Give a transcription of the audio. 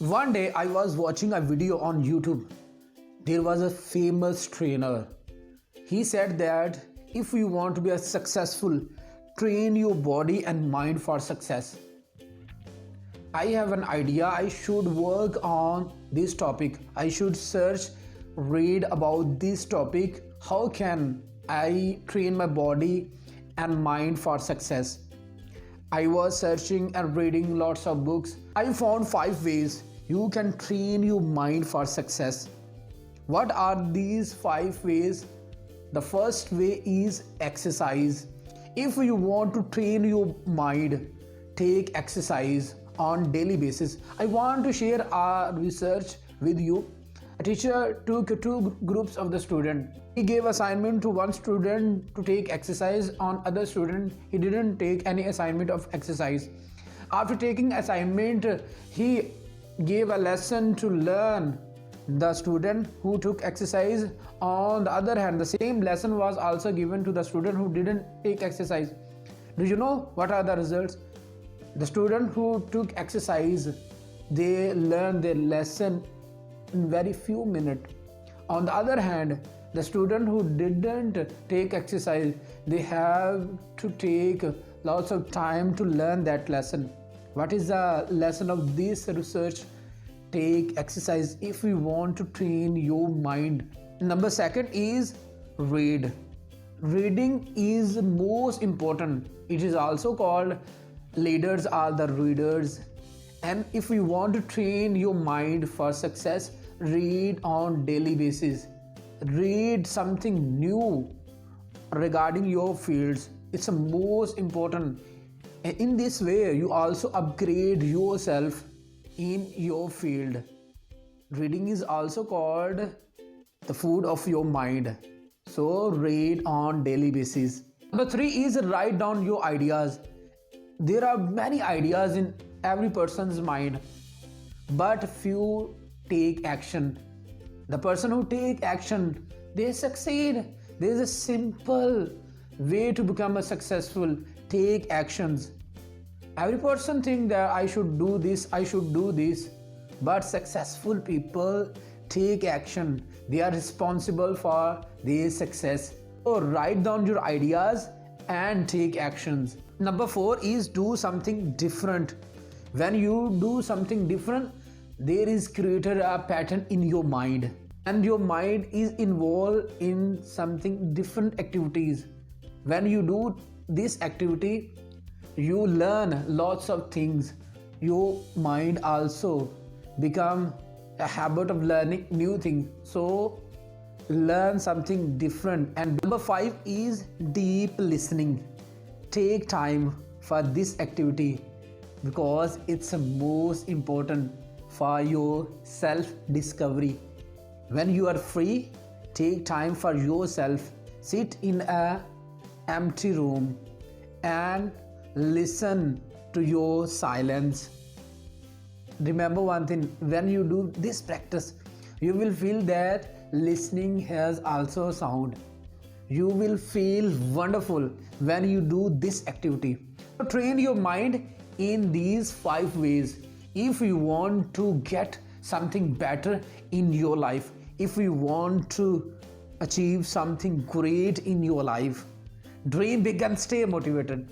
One day I was watching a video on YouTube. There was a famous trainer. He said that if you want to be a successful, train your body and mind for success. I have an idea. I should work on this topic. I should search, read about this topic. How can I train my body and mind for success? I was searching and reading lots of books. I found 5 ways you can train your mind for success. What are these 5 ways? The first way is exercise. If you want to train your mind, take exercise on daily basis. I want to share our research with you. A teacher took 2 groups of the student. He gave assignment to one student to take exercise. On other student, he didn't take any assignment of exercise. After taking assignment, he gave a lesson to learn the student who took exercise. On the other hand, the same lesson was also given to the student who didn't take exercise. Do you know what are the results? The student who took exercise, they learned their lesson in very few minutes. On the other hand, the student who didn't take exercise, they have to take lots of time to learn that lesson. What is the lesson of this research? Take exercise if you want to train your mind. Number 2 is read. Reading is most important. It is also called leaders are the readers. And if you want to train your mind for success, read on daily basis. Read something new regarding your fields. It's the most important. And in this way, you also upgrade yourself in your field. Reading is also called the food of your mind. So read on daily basis. Number 3 is write down your ideas. There are many ideas in every person's mind, but few take action. The person who take action, they succeed. There is a simple way to become a successful. Take actions. Every person think that I should do this, but successful people take action. They are responsible for their success. So write down your ideas and take actions. Number 4 is do something different. When you do something different, there is created a pattern in your mind, and your mind is involved in something different activities. When you do this activity, you learn lots of things. Your mind also become a habit of learning new things. So learn something different. And number 5 is deep listening. Take time for this activity because it's the most important for your self-discovery. When you are free, take time for yourself. Sit in an empty room and listen to your silence. Remember one thing, when you do this practice, you will feel that listening has also sound. You will feel wonderful when you do this activity. Train your mind in these 5 ways. If you want to get something better in your life, if you want to achieve something great in your life, dream big and stay motivated.